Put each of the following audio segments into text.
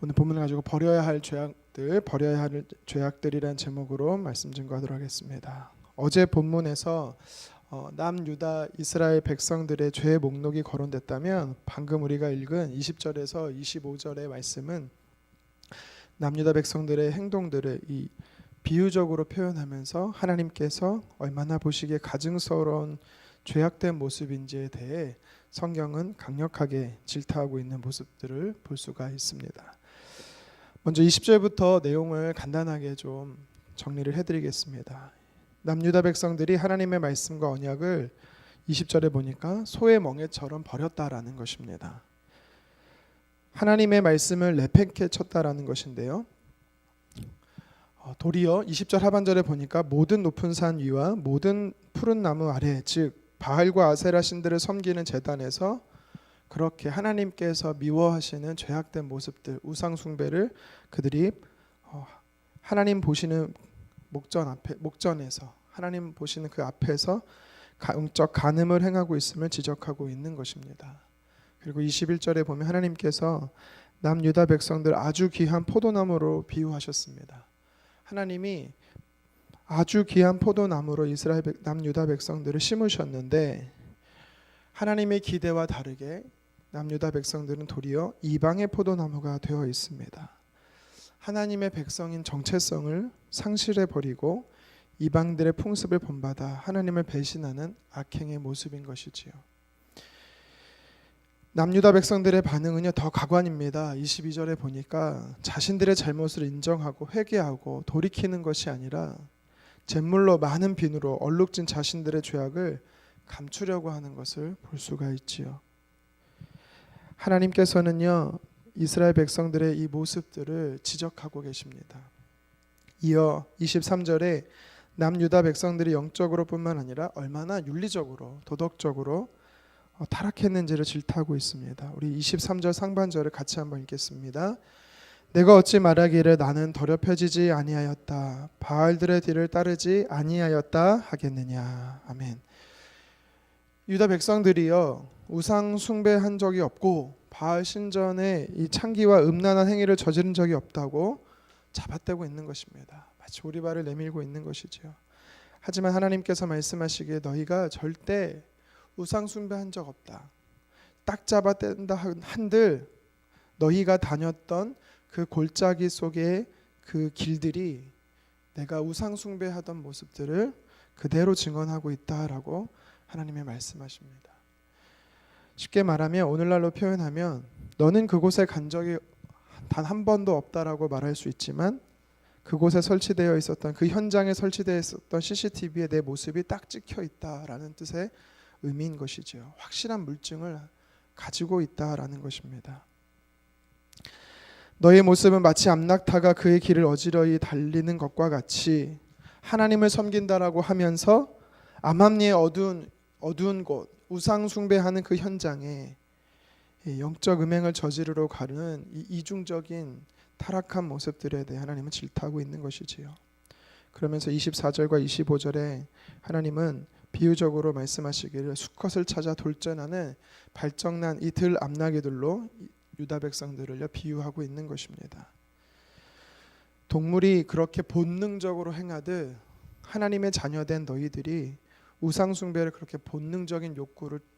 오늘 본문을 가지고 버려야 할 죄악들이라는 제목으로 말씀 증거하도록 하겠습니다. 어제 본문에서 남유다 이스라엘 백성들의 죄의 목록이 거론됐다면 방금 우리가 읽은 20절에서 25절의 말씀은 남유다 백성들의 행동들을 이 비유적으로 표현하면서 하나님께서 얼마나 보시기에 가증스러운 죄악된 모습인지에 대해 성경은 강력하게 질타하고 있는 모습들을 볼 수가 있습니다. 먼저 20절부터 내용을 간단하게 좀 정리를 해드리겠습니다. 남유다 백성들이 하나님의 말씀과 언약을 20절에 보니까 소의 멍에처럼 버렸다라는 것입니다. 하나님의 말씀을 내팽개 쳤다라는 것인데요. 도리어 20절 하반절에 보니까 모든 높은 산 위와 모든 푸른 나무 아래, 즉 바알과 아세라 신들을 섬기는 제단에서 그렇게 하나님께서 미워하시는 죄악된 모습들, 우상 숭배를 그들이 하나님 보시는 목전에서 하나님 보시는 그 앞에서 영적 간음을 행하고 있음을 지적하고 있는 것입니다. 그리고 21절에 보면 하나님께서 남유다 백성들 아주 귀한 포도나무로 비유하셨습니다. 하나님이 아주 귀한 포도나무로 이스라엘 남유다 백성들을 심으셨는데 하나님의 기대와 다르게 남유다 백성들은 도리어 이방의 포도나무가 되어 있습니다. 하나님의 백성인 정체성을 상실해 버리고 이방들의 풍습을 본받아 하나님을 배신하는 악행의 모습인 것이지요. 남유다 백성들의 반응은요 더 가관입니다. 22절에 보니까 자신들의 잘못을 인정하고 회개하고 돌이키는 것이 아니라 잿물로 많은 비누로 얼룩진 자신들의 죄악을 감추려고 하는 것을 볼 수가 있지요. 하나님께서는요 이스라엘 백성들의 이 모습들을 지적하고 계십니다. 이어 23절에 남유다 백성들이 영적으로 뿐만 아니라 얼마나 윤리적으로 도덕적으로 타락했는지를 질타하고 있습니다. 우리 23절 상반절을 같이 한번 읽겠습니다. 내가 어찌 말하기를 나는 더럽혀지지 아니하였다, 바알들의 뒤를 따르지 아니하였다 하겠느냐. 아멘. 유다 백성들이요 우상 숭배한 적이 없고 바알 신전에 이 창기와 음란한 행위를 저지른 적이 없다고 잡아떼고 있는 것입니다. 마치 오리발을 내밀고 있는 것이지요. 하지만 하나님께서 말씀하시기에 너희가 절대 우상 숭배한 적 없다. 딱 잡아뗀다 한들 너희가 다녔던 그 골짜기 속의 그 길들이 내가 우상 숭배하던 모습들을 그대로 증언하고 있다라고 하나님의 말씀하십니다. 쉽게 말하면 오늘날로 표현하면 너는 그곳에 간 적이 단 한 번도 없다라고 말할 수 있지만 그곳에 설치되어 있었던 그 현장에 설치되어 있었던 CCTV에 내 모습이 딱 찍혀 있다라는 뜻의 의미인 것이죠. 확실한 물증을 가지고 있다라는 것입니다. 너의 모습은 마치 암낙타가 그의 길을 어지러이 달리는 것과 같이 하나님을 섬긴다라고 하면서 암암리의 어두운 곳, 우상 숭배하는 그 현장에 영적 음행을 저지르러 가는 이 이중적인 타락한 모습들에 대해 하나님은 질타하고 있는 것이지요. 그러면서 24절과 25절에 하나님은 비유적으로 말씀하시기를 수컷을 찾아 돌전하는 발정난 이 들 암나귀들로 유다 백성들을 비유하고 있는 것입니다. 동물이 그렇게 본능적으로 행하듯 하나님의 자녀된 너희들이 우상 숭배를 그렇게 본능적인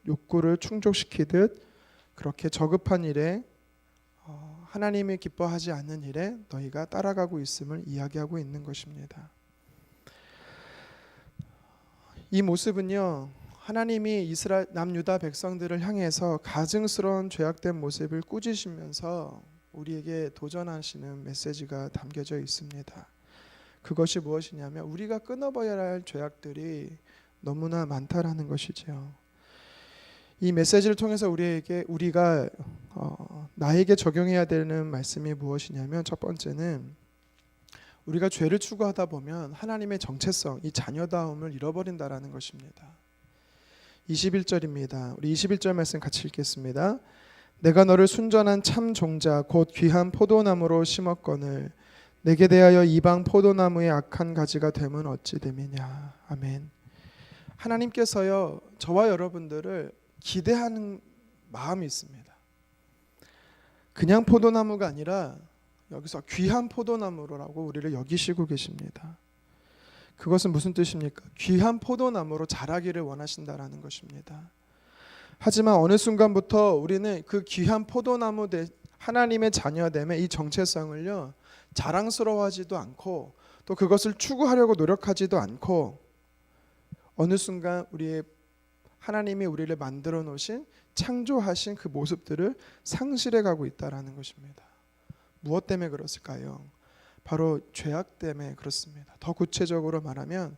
욕구를 충족시키듯 그렇게 저급한 일에 하나님이 기뻐하지 않는 일에 너희가 따라가고 있음을 이야기하고 있는 것입니다. 이 모습은요 하나님이 이스라엘 남유다 백성들을 향해서 가증스러운 죄악된 모습을 꾸짖으면서 우리에게 도전하시는 메시지가 담겨져 있습니다. 그것이 무엇이냐면 우리가 끊어버려야 할 죄악들이 너무나 많다라는 것이죠. 이 메시지를 통해서 우리가 나에게 적용해야 되는 말씀이 무엇이냐면 첫 번째는 우리가 죄를 추구하다 보면 하나님의 정체성, 이 자녀다움을 잃어버린다라는 것입니다. 21절입니다. 우리 21절 말씀 같이 읽겠습니다. 내가 너를 순전한 참 종자 곧 귀한 포도나무로 심었거늘 내게 대하여 이방 포도나무의 악한 가지가 되면 어찌 됨이냐. 아멘. 하나님께서요 저와 여러분들을 기대하는 마음이 있습니다. 그냥 포도나무가 아니라 여기서 귀한 포도나무라고 우리를 여기시고 계십니다. 그것은 무슨 뜻입니까? 귀한 포도나무로 자라기를 원하신다라는 것입니다. 하지만 어느 순간부터 우리는 그 귀한 포도나무 하나님의 자녀됨의 이 정체성을요, 자랑스러워하지도 않고 또 그것을 추구하려고 노력하지도 않고 어느 순간 하나님이 우리를 만들어 놓으신 창조하신 그 모습들을 상실해 가고 있다라는 것입니다. 무엇 때문에 그렇을까요? 바로 죄악 때문에 그렇습니다. 더 구체적으로 말하면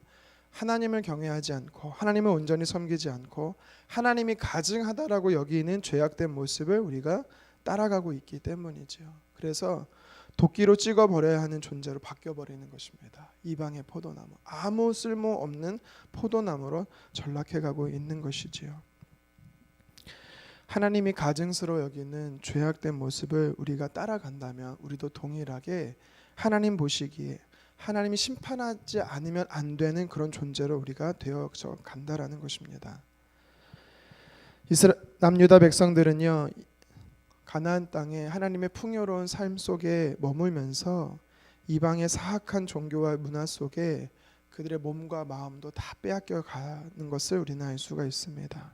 하나님을 경외하지 않고 하나님을 온전히 섬기지 않고 하나님이 가증하다라고 여기는 죄악된 모습을 우리가 따라가고 있기 때문이죠. 그래서 도끼로 찍어버려야 하는 존재로 바뀌어버리는 것입니다. 이방의 포도나무, 아무 쓸모없는 포도나무로 전락해가고 있는 것이지요. 하나님이 가증스러워 여기는 죄악된 모습을 우리가 따라간다면 우리도 동일하게 하나님 보시기에 하나님이 심판하지 않으면 안 되는 그런 존재로 우리가 되어져 간다라는 것입니다. 남유다 백성들은요, 가나안 땅에 하나님의 풍요로운 삶 속에 머물면서 이방의 사악한 종교와 문화 속에 그들의 몸과 마음도 다 빼앗겨 가는 것을 우리는 알 수가 있습니다.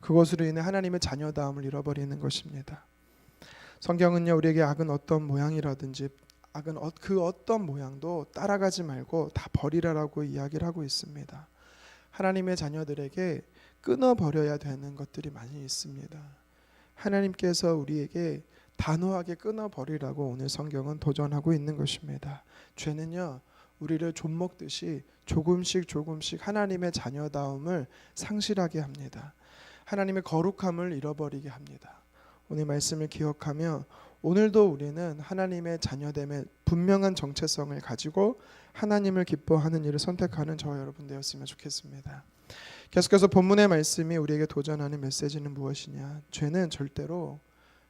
그것으로 인해 하나님의 자녀다움을 잃어버리는 것입니다. 성경은요, 우리에게 악은 어떤 모양이라든지 악은 그 어떤 모양도 따라가지 말고 다 버리라라고 이야기를 하고 있습니다. 하나님의 자녀들에게 끊어버려야 되는 것들이 많이 있습니다. 하나님께서 우리에게 단호하게 끊어버리라고 오늘 성경은 도전하고 있는 것입니다. 죄는요, 우리를 좀 먹듯이 조금씩 하나님의 자녀다움을 상실하게 합니다. 하나님의 거룩함을 잃어버리게 합니다. 오늘 말씀을 기억하며 오늘도 우리는 하나님의 자녀됨의 분명한 정체성을 가지고 하나님을 기뻐하는 일을 선택하는 저와 여러분 되었으면 좋겠습니다. 계속해서 본문의 말씀이 우리에게 도전하는 메시지는 무엇이냐? 죄는 절대로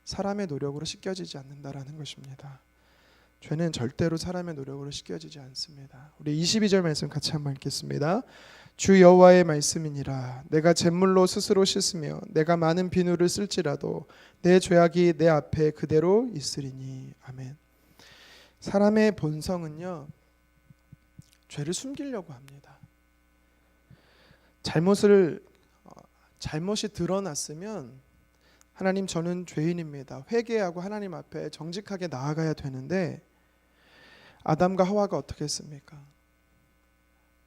사람의 노력으로 씻겨지지 않는다라는 것입니다. 죄는 절대로 사람의 노력으로 씻겨지지 않습니다. 우리 22절 말씀 같이 한번 읽겠습니다. 주 여호와의 말씀이니라. 내가 잿물로 스스로 씻으며 내가 많은 비누를 쓸지라도 내 죄악이 내 앞에 그대로 있으리니. 아멘. 사람의 본성은요, 죄를 숨기려고 합니다. 잘못이 드러났으면 하나님, 저는 죄인입니다, 회개하고 하나님 앞에 정직하게 나아가야 되는데 아담과 하와가 어떻게 했습니까?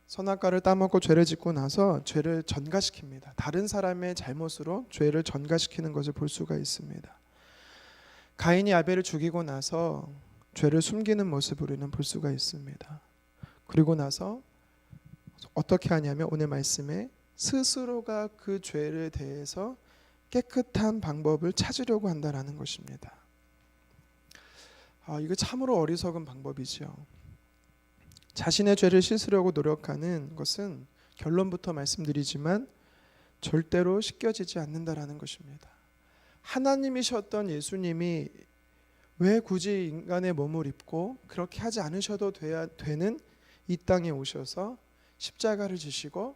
선악과를 따먹고 죄를 짓고 나서 죄를 전가시킵니다. 다른 사람의 잘못으로 죄를 전가시키는 것을 볼 수가 있습니다. 가인이 아벨을 죽이고 나서 죄를 숨기는 모습을 우리는 볼 수가 있습니다. 그리고 나서 어떻게 하냐면 오늘 말씀에 스스로가 그 죄를 대해서 깨끗한 방법을 찾으려고 한다라는 것입니다. 이거 참으로 어리석은 방법이죠. 자신의 죄를 씻으려고 노력하는 것은 결론부터 말씀드리지만 절대로 씻겨지지 않는다라는 것입니다. 하나님이셨던 예수님이 왜 굳이 인간의 몸을 입고 그렇게 하지 않으셔도 돼야 되는 이 땅에 오셔서 십자가를 지시고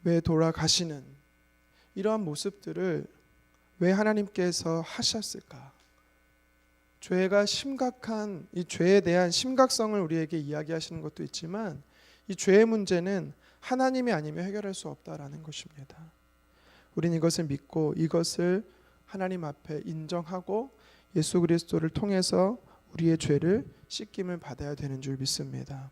왜 돌아가시는 이러한 모습들을 왜 하나님께서 하셨을까? 죄가 심각한 이 죄에 대한 심각성을 우리에게 이야기하시는 것도 있지만 이 죄의 문제는 하나님이 아니면 해결할 수 없다라는 것입니다. 우리는 이것을 믿고 이것을 하나님 앞에 인정하고 예수 그리스도를 통해서 우리의 죄를 씻김을 받아야 되는 줄 믿습니다.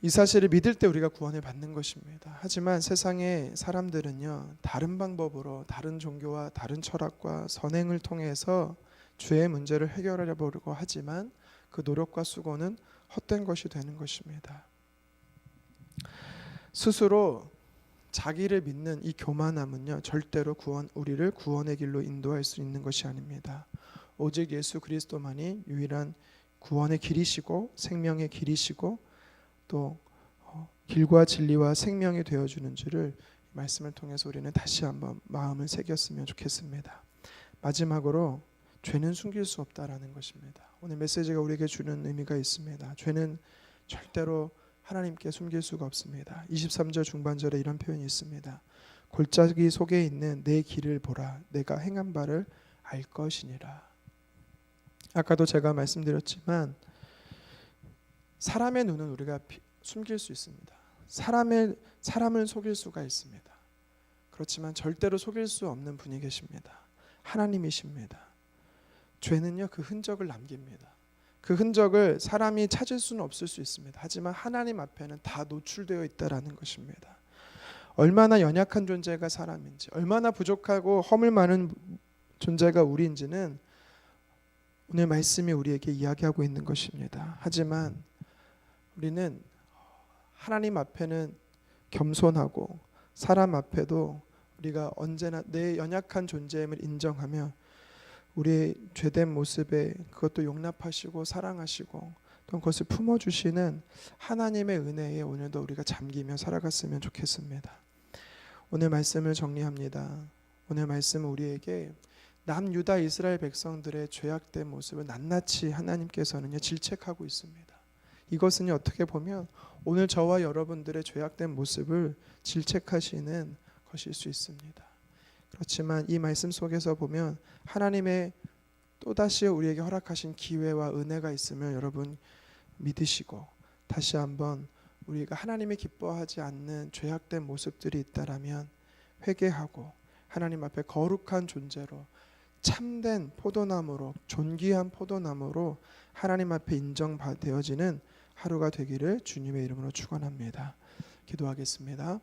이 사실을 믿을 때 우리가 구원을 받는 것입니다. 하지만 세상의 사람들은요, 다른 방법으로 다른 종교와 다른 철학과 선행을 통해서 죄의 문제를 해결하려고 하지만 그 노력과 수고는 헛된 것이 되는 것입니다. 스스로 자기를 믿는 이 교만함은요, 절대로 우리를 구원의 길로 인도할 수 있는 것이 아닙니다. 오직 예수 그리스도만이 유일한 구원의 길이시고 생명의 길이시고 또 길과 진리와 생명이 되어주는 줄을 말씀을 통해서 우리는 다시 한번 마음을 새겼으면 좋겠습니다. 마지막으로 죄는 숨길 수 없다라는 것입니다. 오늘 메시지가 우리에게 주는 의미가 있습니다. 죄는 절대로 하나님께 숨길 수가 없습니다. 23절 중반절에 이런 표현이 있습니다. 골짜기 속에 있는 내 길을 보라. 내가 행한 바를 알 것이니라. 아까도 제가 말씀드렸지만 사람의 눈은 우리가 숨길 수 있습니다. 사람을 속일 수가 있습니다. 그렇지만 절대로 속일 수 없는 분이 계십니다. 하나님이십니다. 죄는요, 그 흔적을 남깁니다. 그 흔적을 사람이 찾을 수는 없을 수 있습니다. 하지만 하나님 앞에는 다 노출되어 있다라는 것입니다. 얼마나 연약한 존재가 사람인지, 얼마나 부족하고 허물 많은 존재가 우리인지는 오늘 말씀이 우리에게 이야기하고 있는 것입니다. 하지만 우리는 하나님 앞에는 겸손하고 사람 앞에도 우리가 언제나 내 연약한 존재임을 인정하며 우리의 죄된 모습에 그것도 용납하시고 사랑하시고 또 그것을 품어주시는 하나님의 은혜에 오늘도 우리가 잠기며 살아갔으면 좋겠습니다. 오늘 말씀을 정리합니다. 오늘 말씀은 우리에게 남유다 이스라엘 백성들의 죄악된 모습을 낱낱이 하나님께서는 질책하고 있습니다. 이것은 어떻게 보면 오늘 저와 여러분들의 죄악된 모습을 질책하시는 것일 수 있습니다. 그렇지만 이 말씀 속에서 보면 하나님의 또다시 우리에게 허락하신 기회와 은혜가 있음을 여러분 믿으시고 다시 한번 우리가 하나님이 기뻐하지 않는 죄악된 모습들이 있다라면 회개하고 하나님 앞에 거룩한 존재로 참된 포도나무로 존귀한 포도나무로 하나님 앞에 인정되어지는 하루가 되기를 주님의 이름으로 축원합니다. 기도하겠습니다.